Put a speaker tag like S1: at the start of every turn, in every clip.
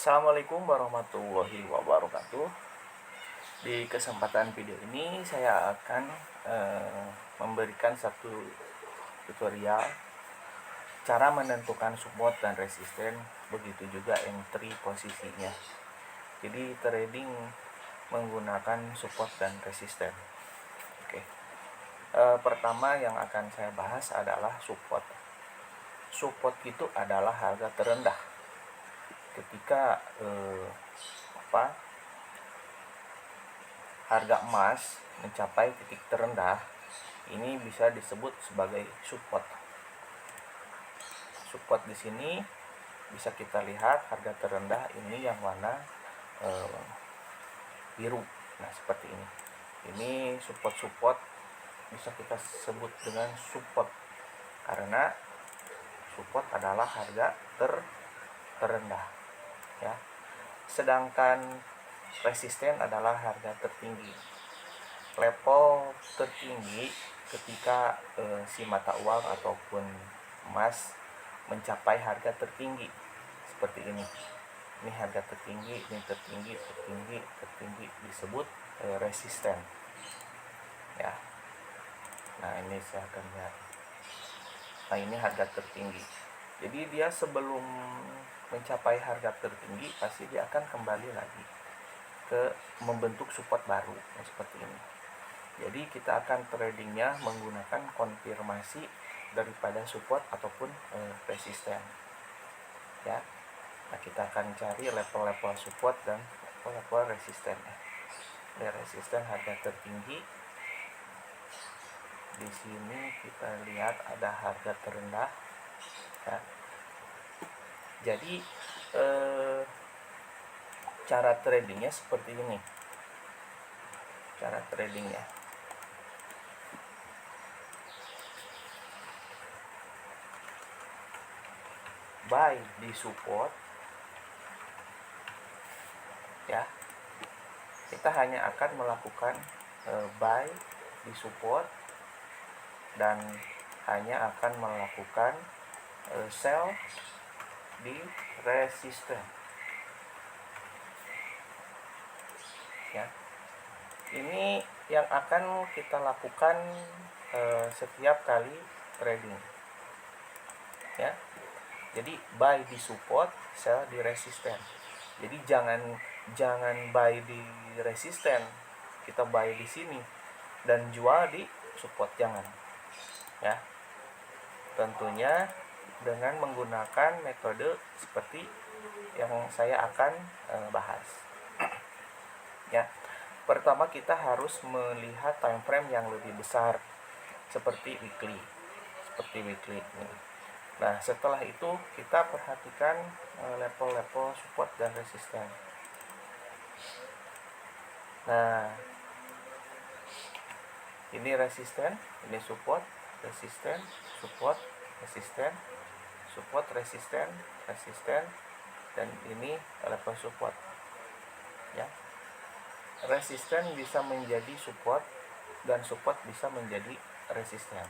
S1: Assalamualaikum warahmatullahi wabarakatuh. Di kesempatan video ini saya akan memberikan satu tutorial cara menentukan support dan resisten, begitu juga entry posisinya. Jadi trading menggunakan support dan resisten. Oke. Pertama yang akan saya bahas adalah support. Support itu adalah harga terendah ketika harga emas mencapai titik terendah. Ini bisa disebut sebagai support. Support di sini bisa kita lihat harga terendah ini yang warna biru. Nah, seperti ini. Ini support bisa kita sebut dengan support karena support adalah harga terendah, ya. Sedangkan resisten adalah harga tertinggi. Level tertinggi ketika si mata uang ataupun emas mencapai harga tertinggi seperti ini. Ini harga tertinggi, ini tertinggi disebut resisten. Ya. Nah, ini saya akan lihat. Nah, ini harga tertinggi. Jadi dia sebelum mencapai harga tertinggi pasti dia akan kembali lagi ke membentuk support baru seperti ini. Jadi kita akan tradingnya menggunakan konfirmasi daripada support ataupun resisten, ya. Nah, kita akan cari level-level support dan level resisten. Ini resisten harga tertinggi. Di sini kita lihat ada harga terendah, ya. Jadi cara tradingnya seperti ini. Cara tradingnya, buy di support, ya. Kita hanya akan melakukan buy di support dan hanya akan melakukan sell di resisten, ya. Ini yang akan kita lakukan setiap kali trading, ya. Jadi buy di support, sell di resisten. Jadi jangan buy di resisten, kita buy di sini dan jual di support, jangan, ya. Tentunya dengan menggunakan metode seperti yang saya akan bahas, ya. Pertama kita harus melihat time frame yang lebih besar seperti weekly. Nah, setelah itu kita perhatikan level-level support dan resisten. Nah, ini resisten, ini support, resisten, support, resisten, support, resisten, dan ini level support, ya. Resisten bisa menjadi support dan support bisa menjadi resisten,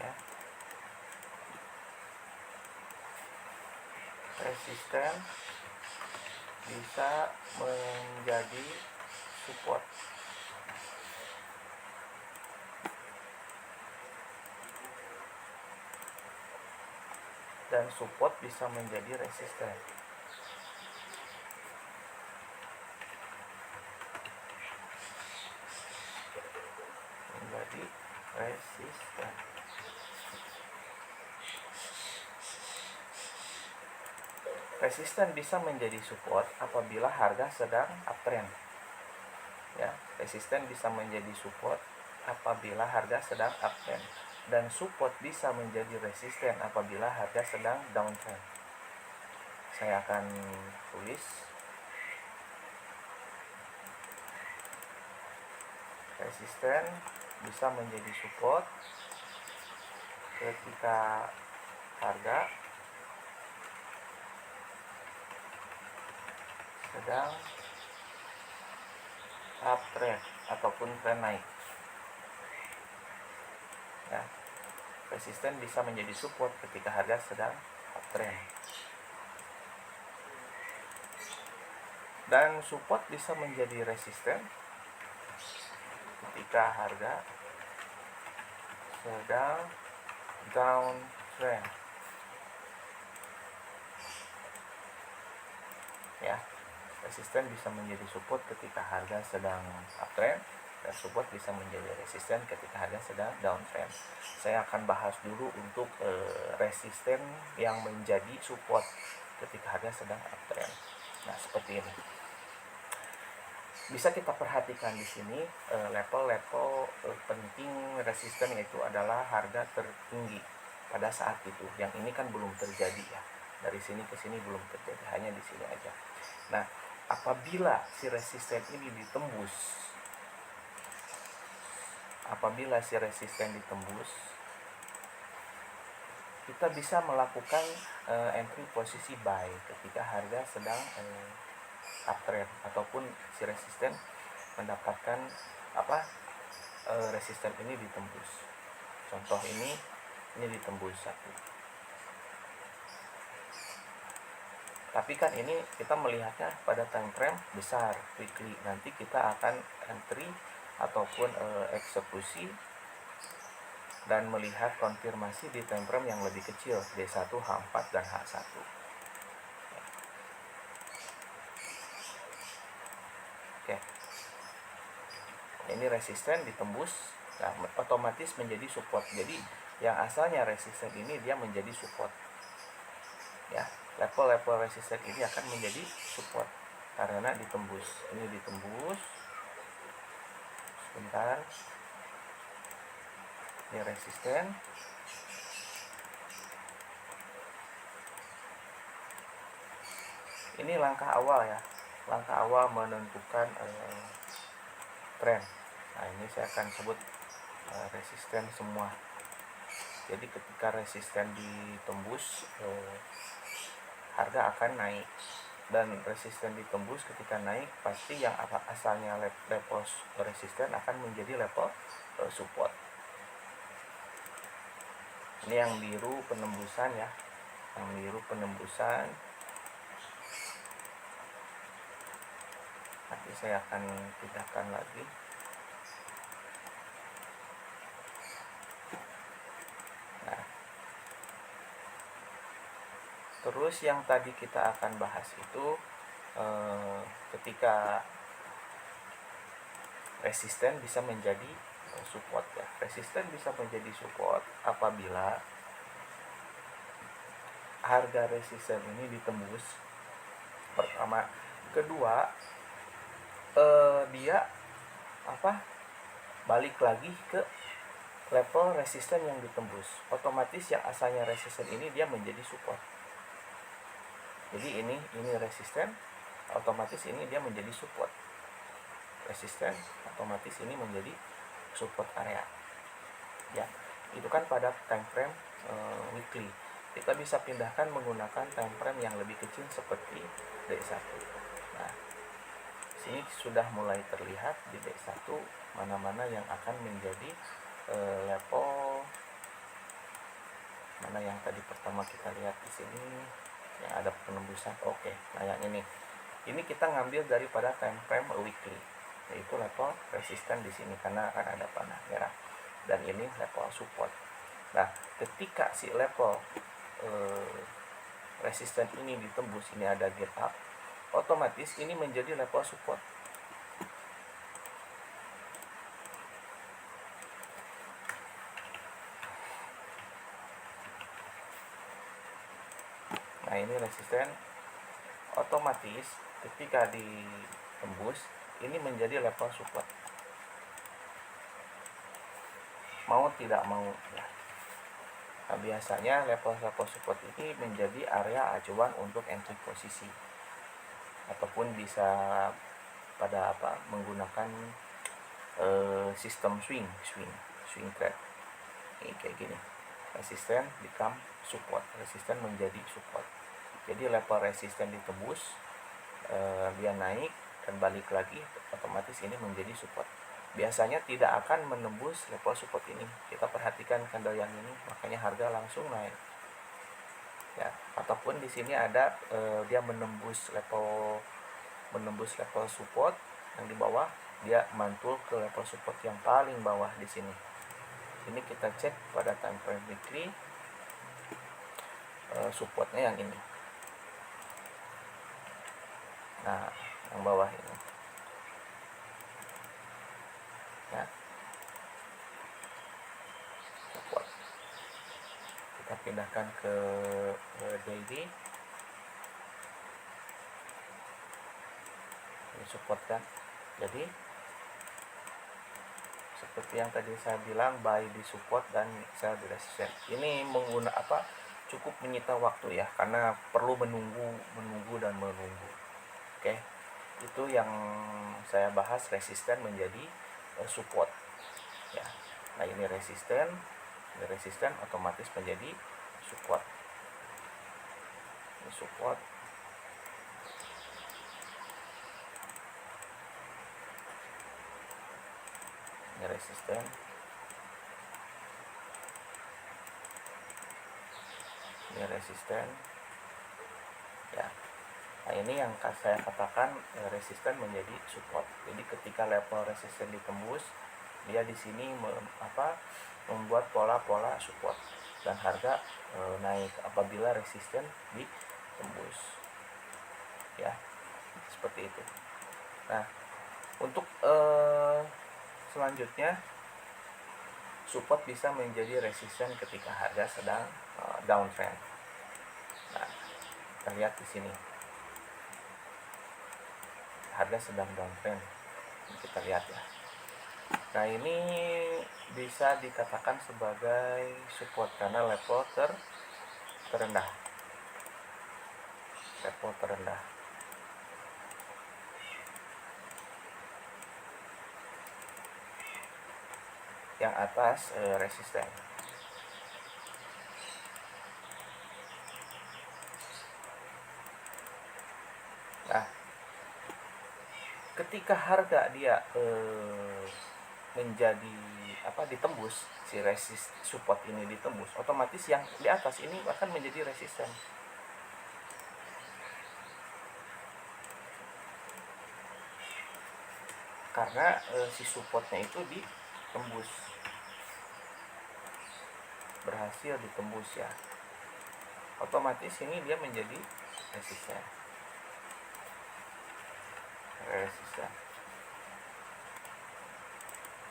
S1: ya. Resisten bisa menjadi support, dan support bisa menjadi resisten. Menjadi resisten. Resisten bisa menjadi support apabila harga sedang uptrend, ya. Resisten bisa menjadi support apabila harga sedang uptrend, dan support bisa menjadi resisten apabila harga sedang downtrend. Saya akan tulis resisten bisa menjadi support ketika harga sedang uptrend ataupun trend naik, ya. resisten bisa menjadi support ketika harga sedang uptrend. Dan support bisa menjadi resisten ketika harga sedang downtrend. Ya, resisten bisa menjadi support ketika harga sedang uptrend, dan support bisa menjadi resisten ketika harga sedang downtrend. Saya akan bahas dulu untuk resisten yang menjadi support ketika harga sedang uptrend. Nah, seperti ini. Bisa kita perhatikan di sini level-level penting resisten, yaitu adalah harga tertinggi pada saat itu. Yang ini kan belum terjadi ya. Dari sini ke sini belum terjadi, hanya di sini aja. Nah, apabila si resisten ini ditembus, kita bisa melakukan entry posisi buy ketika harga sedang uptrend, ataupun si resisten mendapatkan resisten ini ditembus. Contoh ini ditembus 1. Tapi kan ini kita melihatnya pada time frame besar, weekly. Nanti kita akan entry ataupun eksekusi dan melihat konfirmasi di time frame yang lebih kecil, D1, H4 dan H1. Oke. Ini resisten ditembus, nah, otomatis menjadi support. Jadi yang asalnya resisten ini dia menjadi support. Ya, level-level resisten ini akan menjadi support karena ditembus. Ini ditembus. Sebentar. Ini resisten. Ini langkah awal ya. Langkah awal menentukan tren. Nah, ini saya akan sebut resisten semua. Jadi ketika resisten ditembus, harga akan naik. Dan resisten ditembus ketika naik, pasti yang asalnya level resisten akan menjadi level support. Ini yang biru penembusan ya. Yang biru penembusan. Nanti saya akan pindahkan lagi. Nah, terus yang tadi kita akan bahas itu ketika resisten bisa menjadi support ya. Resisten bisa menjadi support apabila harga resisten ini ditembus pertama. Kedua, dia balik lagi ke level resisten yang ditembus. Otomatis yang asalnya resisten ini dia menjadi support. Jadi ini resisten, otomatis ini dia menjadi support. Resisten otomatis ini menjadi support area. Ya, itu kan pada time frame weekly. Kita bisa pindahkan menggunakan time frame yang lebih kecil seperti D1. Nah, sini sudah mulai terlihat di D1 mana-mana yang akan menjadi level, mana yang tadi pertama kita lihat di sini yang ada penembusan. Oke, nah yang ini kita ngambil daripada time frame weekly, yaitu level resisten di sini karena akan ada panah merah, dan ini level support. Nah, ketika si level resisten ini ditembus, ini ada gap up, otomatis ini menjadi level support. Nah, ini resisten, otomatis ketika ditembus ini menjadi level support. Mau tidak mau ya. Nah, biasanya level support ini menjadi area acuan untuk entry posisi, ataupun bisa pada menggunakan sistem swing trade. Ini kayak gini, resisten become support, resisten menjadi support. Jadi level resisten ditembus, dia naik dan balik lagi, otomatis ini menjadi support. biasanya tidak akan menembus level support ini. Kita perhatikan candle yang ini, makanya harga langsung naik ya. Ataupun di sini ada dia menembus level support yang di bawah, dia mantul ke level support yang paling bawah di sini. Ini kita cek pada time frame weekly, supportnya yang ini. Nah, yang bawah ini ya, support. Kita pindahkan ke daily. Ini support kan. Jadi seperti yang tadi saya bilang, buy di support dan sell di resistance. Ini cukup menyita waktu ya, karena perlu menunggu dan menunggu. Oke, itu yang saya bahas, resisten menjadi support ya. Nah, ini resisten otomatis menjadi support. Ini support, ini resisten, ini resisten ya. Nah, ini yang saya katakan resisten menjadi support. Jadi ketika level resisten ditembus, dia di sini membuat pola-pola support dan harga naik apabila resisten ditembus ya, seperti itu. Nah, untuk selanjutnya, support bisa menjadi resisten ketika harga sedang downtrend. Nah, kita lihat di sini harga sedang downtrend, kita lihat ya. Nah, ini bisa dikatakan sebagai support karena level terendah. Level terendah. Yang atas resisten. Nah, ketika harga dia menjadi ditembus, si support ini ditembus, otomatis yang di atas ini akan menjadi resisten. Karena si supportnya itu ditembus, berhasil ditembus ya, otomatis ini dia menjadi resisten.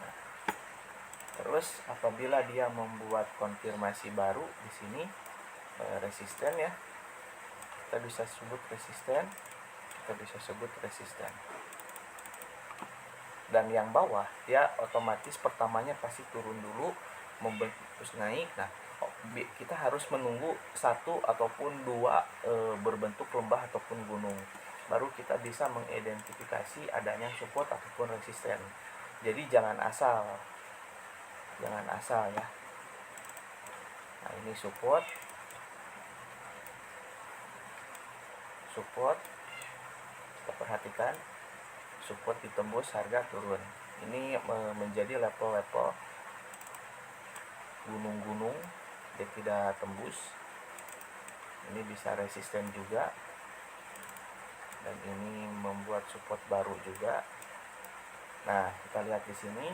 S1: Nah, terus apabila dia membuat konfirmasi baru di sini resisten ya, kita bisa sebut resisten. Dan yang bawah dia otomatis pertamanya pasti turun dulu, membentuk terus naik. Nah, kita harus menunggu satu ataupun dua berbentuk lembah ataupun gunung, baru kita bisa mengidentifikasi adanya support ataupun resisten. Jadi jangan asal ya. Nah, ini support, kita perhatikan support ditembus, harga turun. Ini menjadi level-level gunung-gunung, dia tidak tembus. Ini bisa resisten juga, dan ini membuat support baru juga. Nah, kita lihat di sini.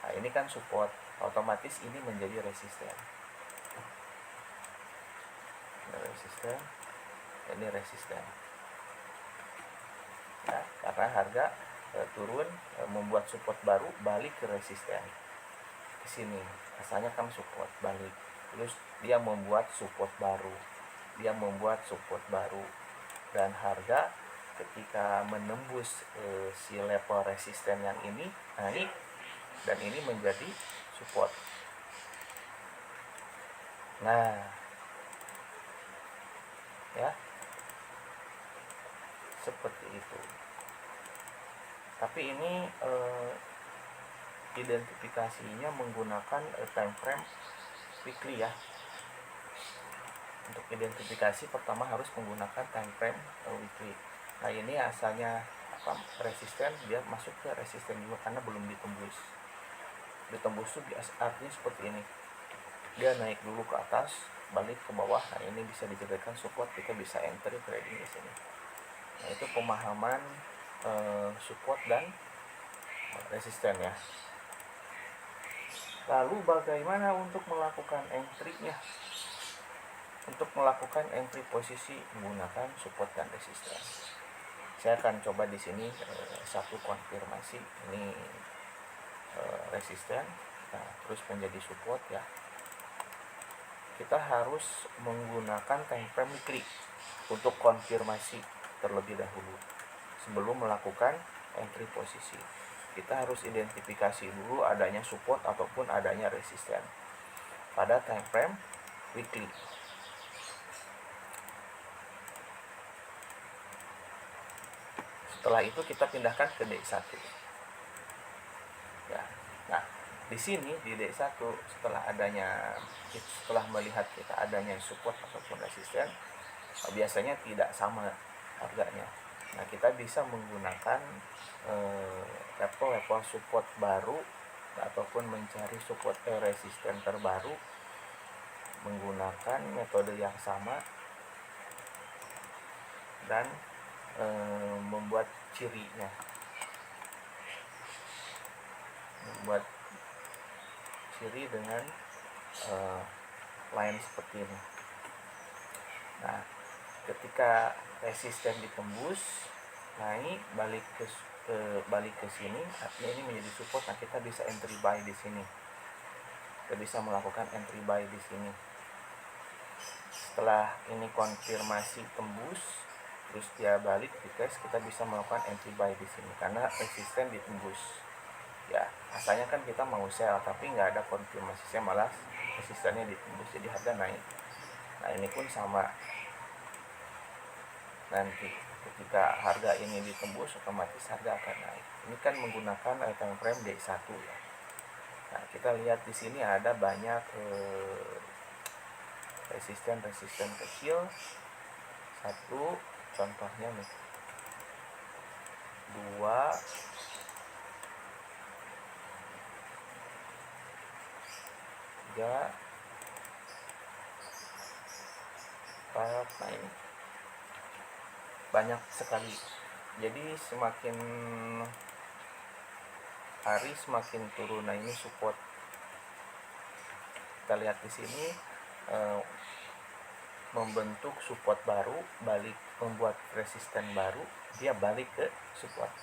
S1: Nah, ini kan support, otomatis ini menjadi resisten. Ini resisten. Nah, karena harga turun, membuat support baru, balik ke resisten. Di sini asalnya kan support, balik, terus dia membuat support baru, dan harga ketika menembus si level resisten yang ini naik, dan ini menjadi support. Nah ya, seperti itu. Tapi ini identifikasinya menggunakan time frame weekly ya. Untuk identifikasi pertama harus menggunakan time frame weekly. Nah, ini asalnya resisten, dia masuk ke resisten juga karena belum ditembus. Ditembus itu artinya seperti ini, dia naik dulu ke atas, balik ke bawah. Nah ini bisa dijadikan support, kita bisa entry trading di sini. Nah itu pemahaman support dan resisten ya. Lalu bagaimana untuk melakukan entry-nya? Untuk melakukan entry posisi menggunakan support dan resisten. Saya akan coba di sini satu konfirmasi, ini resisten, nah, terus menjadi support ya. Kita harus menggunakan time frame weekly untuk konfirmasi terlebih dahulu sebelum melakukan entry posisi. Kita harus identifikasi dulu adanya support ataupun adanya resisten pada time frame weekly. Setelah itu kita pindahkan ke D1 ya. Nah di sini di D1 setelah melihat kita adanya support ataupun resisten, biasanya tidak sama harganya. Nah kita bisa menggunakan level-level support baru ataupun mencari support resisten terbaru menggunakan metode yang sama dan membuat cirinya, membuat ciri dengan line seperti ini. Nah ketika resisten ditembus naik balik ke sini, artinya ini menjadi support. Nah kita bisa entry buy di sini, kita bisa melakukan entry buy di sini. Setelah ini konfirmasi tembus terus dia balik di test, kita bisa melakukan entry buy di sini karena resisten ditembus ya. Asalnya kan kita mau sell tapi nggak ada konfirmasi, saya malah resistennya ditembus jadi harga naik. Nah ini pun sama, nanti ketika harga ini ditembus otomatis harga akan naik. Ini kan menggunakan time frame D1 ya. Nah kita lihat di sini ada banyak resisten kecil. Satu contohnya nih, 2, 3, 4. Nah ini banyak sekali. Jadi semakin hari semakin turun. Nah ini support. Kita lihat di sini membentuk support baru, balik membuat resisten baru, dia balik ke support.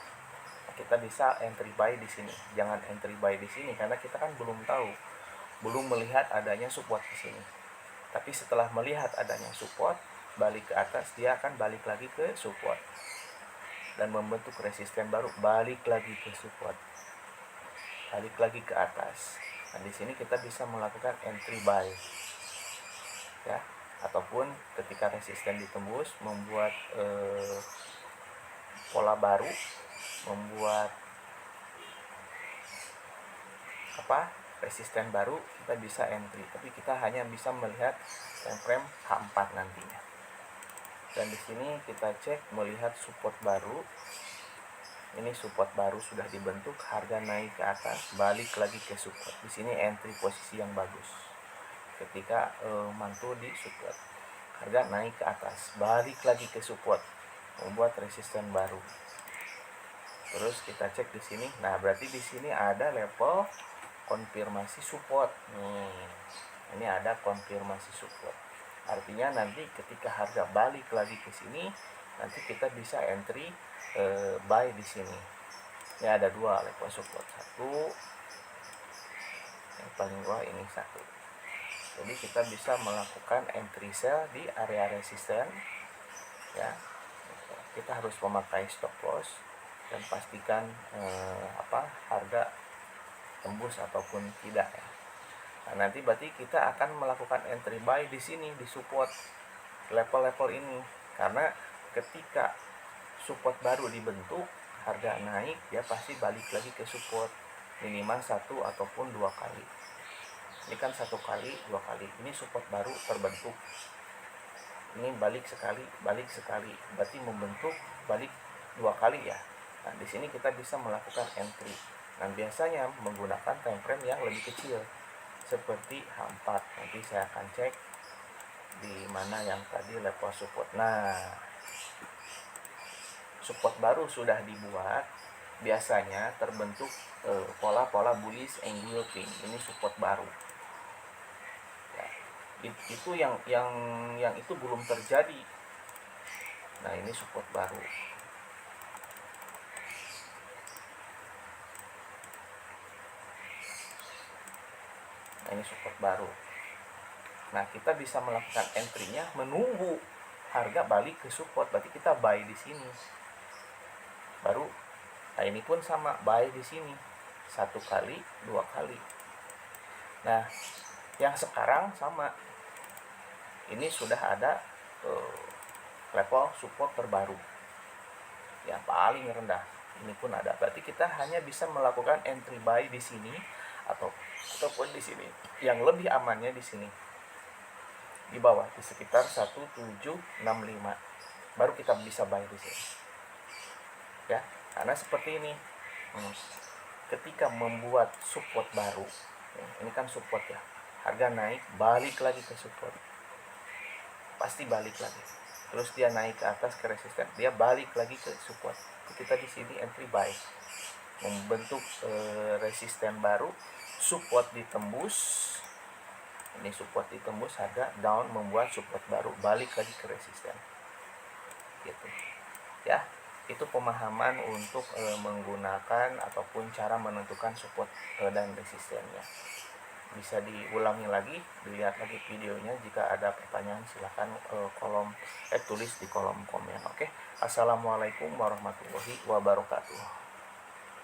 S1: Kita bisa entry buy di sini. Jangan entry buy di sini karena kita kan belum tahu, belum melihat adanya support di sini. Tapi setelah melihat adanya support, balik ke atas, dia akan balik lagi ke support dan membentuk resisten baru, balik lagi ke support, balik lagi ke atas. Nah di sini kita bisa melakukan entry buy ya, ataupun ketika resisten ditembus membuat pola baru, membuat resisten baru, kita bisa entry. Tapi kita hanya bisa melihat time frame H4 nantinya. Dan di sini kita cek melihat support baru. Ini support baru sudah dibentuk, harga naik ke atas, balik lagi ke support. Di sini entry posisi yang bagus. Ketika mantul di support, harga naik ke atas, balik lagi ke support, membuat resisten baru. Terus kita cek di sini. Nah, berarti di sini ada level konfirmasi support. Ini ada konfirmasi support. Artinya nanti ketika harga balik lagi ke sini, nanti kita bisa entry buy di sini. Ini ada 2 level support. Satu yang paling bawah, ini 1. Jadi kita bisa melakukan entry sell di area resisten ya. Kita harus memakai stop loss dan pastikan harga tembus ataupun tidak ya. Nah, nanti berarti kita akan melakukan entry buy di sini di support level-level ini, karena ketika support baru dibentuk, harga naik, dia pasti balik lagi ke support minimal 1 ataupun 2 kali. Ini kan 1 kali, 2 kali. Ini support baru terbentuk. Ini balik sekali, berarti membentuk balik 2 kali ya. Nah, di sini kita bisa melakukan entry. Nah, biasanya menggunakan time frame yang lebih kecil seperti H4. Nanti saya akan cek di mana yang tadi level support. Nah, support baru sudah dibuat, biasanya terbentuk pola-pola bullish engulfing. Ini support baru. Ya, itu yang itu belum terjadi. Nah, ini support baru. Nah, ini support baru. Nah, kita bisa melakukan entry-nya menunggu harga balik ke support. Berarti kita buy di sini. Baru, nah ini pun sama, buy di sini. 1 kali, 2 kali. Nah, yang sekarang sama. Ini sudah ada level support terbaru. Yang paling rendah. Ini pun ada. Berarti kita hanya bisa melakukan entry buy di sini ataupun di sini. Yang lebih amannya di sini. Di bawah di sekitar 1765 baru kita bisa buy di sini ya, karena seperti ini. Ketika membuat support baru, ini kan support ya, harga naik balik lagi ke support, pasti balik lagi, terus dia naik ke atas ke resisten, dia balik lagi ke support. Kita di sini entry buy, membentuk resisten baru, support ditembus. Ini support ditembus, harga down, membuat support baru, balik lagi ke resisten gitu ya. Itu pemahaman untuk menggunakan ataupun cara menentukan support dan resistennya. Bisa diulangi lagi, dilihat lagi videonya. Jika ada pertanyaan silahkan tulis di kolom komen. Oke. Assalamualaikum warahmatullahi wabarakatuh.